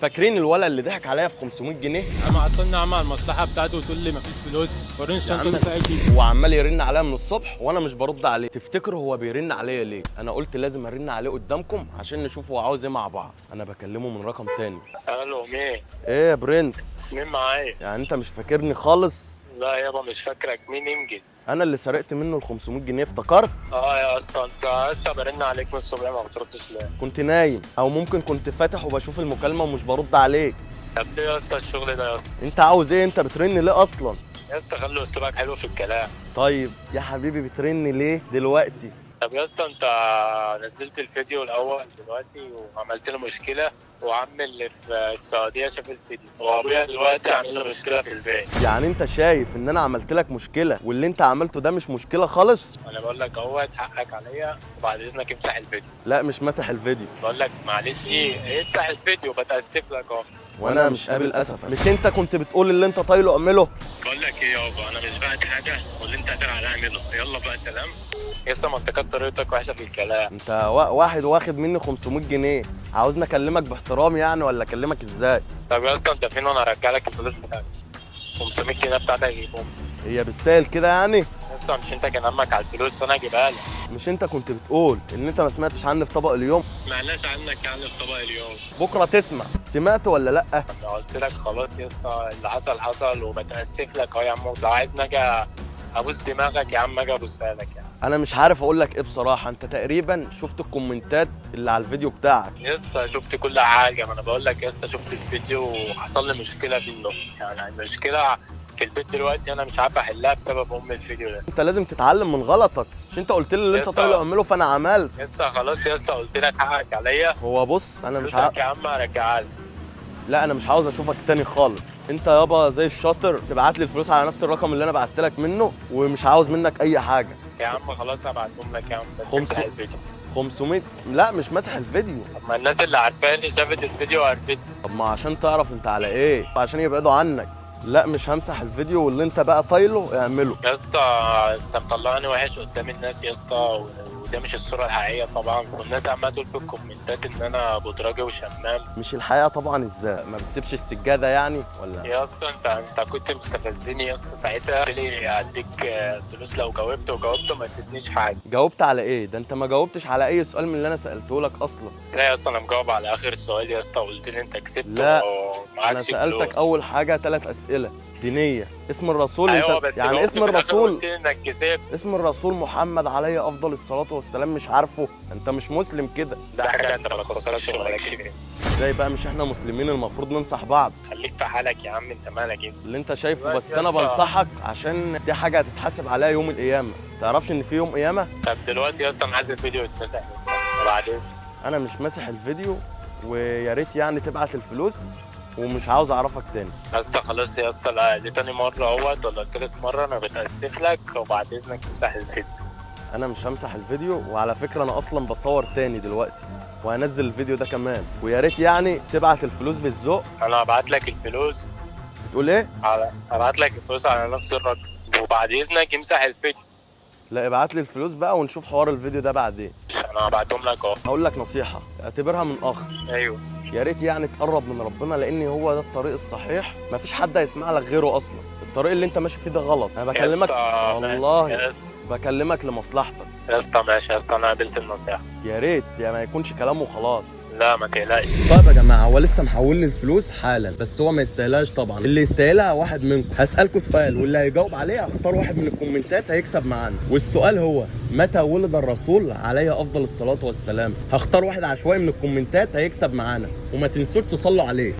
فاكرين الولد اللي ضحك عليا في 500 جنيه؟ اما عطلنا عم على المصلحه بتاعته وتقول لي مفيش فلوس، وريني الشنطه اللي فيها ايه. هو عمال يرن عليا من الصبح وانا مش برد عليه. تفتكروا هو بيرن عليا ليه؟ انا قلت لازم ارن عليه قدامكم عشان نشوف هو عاوز ايه مع بعض. انا بكلمه من رقم تاني. الو مين؟ ايه يا برنس؟ مين معايا؟ يعني انت مش فاكرني خالص؟ لا يابا مش فاكرك، مين انجز؟ انا اللي سرقت منه ال 500 جنيه افتكرت؟ يا اسطى انت لسه برن عليك من الصبح ما بتردش ليه؟ كنت نايم او ممكن كنت فاتح وبشوف المكالمه ومش برد عليك. طب ليه يا اسطى الشغل ده يا اسطى؟ انت عاوز ايه؟ انت بترن ليه اصلا؟ يا اسطى خلي اسلوبك حلو في الكلام. طيب يا حبيبي بترن ليه دلوقتي؟ طب يا اسطى انت نزلت الفيديو الاول دلوقتي وعملت له مشكله، وعم اللي في السعوديه شاف الفيديو وابويا دلوقتي عامل له مشكله في البيت. يعني انت شايف ان انا عملت لك مشكله واللي انت عملته ده مش مشكله خالص؟ انا بقول لك اهوت حقك عليا، وبعد اذنك امسح الفيديو. لا مش مسح الفيديو. بقول لك معلش امسح الفيديو، بتاسف لك اهو. وانا مش قابل اسف. مش انت كنت بتقول اللي انت طايله اعمله؟ بقول لك ايه يابا، انا مش بعد حاجه واللي انت قادر عليه اعمله. يلا بقى سلام. يا اسطى ما انت كانت طريقتك وحشه في الكلام. انت واحد واخد مني 500 جنيه، عاوزني اكلمك باحترام يعني ولا اكلمك ازاي؟ طب يا اسطى انت فين وانا ارجع لك الفلوس بتاعتك؟ 500 جنيه بتاعتك اجيبهم. هي بالسهل كده يعني؟ يا اسطى مش انت كان همك على الفلوس وانا اجيبها لك؟ مش انت كنت بتقول ان انت ما سمعتش عني في طبق اليوم؟ معناش عنك يعني في طبق اليوم. بكره تسمع. سمعت ولا لا؟ انا قلت لك خلاص يا اسطى، اللي حصل حصل وبتاسف لك اهو يا عم. لو عايزني اجي ابوس دماغك يا عم اجي ابوسها لك يا عم. انا مش عارف اقول لك ايه بصراحه. انت تقريبا شفت الكومنتات اللي على الفيديو بتاعك. يا اسطى شفت كل حاجه، ما انا بقول لك يا اسطى شفت الفيديو وحصل لي مشكله فيه. يعني المشكله في البيت دلوقتي انا مش عارف احلها بسبب الفيديو ده. انت لازم تتعلم من غلطك. مش انت قلت لي اللي انت طايله اعمله فانا عملت؟ يا اسطى خلاص يا اسطى قلت لك حقك عليا. هو بص انا مش يا عم ارجعها لك. لا انا مش عاوز اشوفك تاني خالص. انت يابا زي الشاطر تبعت لي الفلوس على نفس الرقم اللي انا بعت لك منه، ومش عاوز منك اي حاجه. يا عم خلاص هبعتهم لك يا عم، بس 500 امسح الفيديو. 500؟ لا مش مسح الفيديو. طب ما الناس اللي عارفاني شافت الفيديو وعرفتني. طب ما عشان تعرف انت على ايه، عشان يبعدوا عنك. لا مش همسح الفيديو واللي انت بقى طايله اعمله. يا اسطى انت مطلعني وحش قدام الناس يا اسطى، وده مش الصوره الحقيقيه طبعا. والناس عماله تقول في الكومنتات ان انا بودراجي وشمام. مش الحقيقه طبعا. ازاي ما بتسيبش السجاده يعني ولا؟ يا اسطى انت كنت مستفزني يا اسطى ساعتها، قلت لي هديك فلوس لو جاوبت، وجاوبت وما ادتنيش حاجه. جاوبت على ايه؟ ده انت ما جاوبتش على اي سؤال من اللي انا سالته لك اصلا. ازاي يا اسطى انا مجاوب على اخر سؤال يا اسطى، وقلت لي انت كسبت لا ومعكش انا سالتك فلوس. اول حاجه 3 اسئله دينيه. اسم الرسول ايوه انت بس يعني اسم الرسول، قلت لي انك كسبت. اسم الرسول محمد عليه افضل الصلاه والسلام مش عارفه؟ انت مش مسلم كده. ده حاجه انت ما تخصكش ومالكش فيها. ازاي بقى؟ مش احنا مسلمين المفروض ننصح بعض؟ خليك في حالك يا عم، انت مالك انت؟ اللي انت شايفه. بس دلوقتي يا انا اسطى. بنصحك عشان دي حاجه هتتحاسب عليها يوم القيامه. تعرفش ان في يوم قيامه؟ طب دلوقتي يا اسطى انا عايز الفيديو يتمسح يا اسطى، وبعدين انا مش ماسح الفيديو، ويا ريت يعني تبعت الفلوس، ومش عاوز اعرفك تاني. يا اسطى خلاص يا اسطى. لا دي تاني مره اهوت ولا تالت مره، انا بتاسف لك، وبعد اذنك تمسح الفيديو. انا مش همسح الفيديو. وعلى فكره انا اصلا بصور تاني دلوقتي وهنزل الفيديو ده كمان. ويا ريت يعني تبعت الفلوس بالذوق. انا هبعت لك الفلوس. بتقول ايه؟ هبعت لك الفلوس على نفس الرقم، وبعد اذنك امسح الفيديو. لا ابعت لي الفلوس بقى ونشوف حوار الفيديو ده بعدين. انا هبعتهم لك اهو. هقول لك نصيحه، اعتبرها من اخ. ايوه يا ريت يعني تقرب من ربنا، لان هو ده الطريق الصحيح. مفيش حد هيسمع لك غيره اصلا. الطريق اللي انت ماشي فيه ده غلط. انا بكلمك والله، بكلمك لمصلحتك يا اسطى. ماشي يا اسطى، انا قبلت النصيحه. يا ريت يا ما يكونش كلام وخلاص. لا ما تقلقش. طيب يا جماعه، هو لسه محول لي الفلوس حالا، بس هو ما يستاهلهاش طبعا. اللي يستاهلها واحد منكم. هسالكم سؤال واللي هيجاوب عليه هختار واحد من الكومنتات هيكسب معانا. والسؤال هو متى ولد الرسول عليه افضل الصلاه والسلام؟ هختار واحد عشوائي من الكومنتات هيكسب معانا، وما تنسوش تصلوا عليه.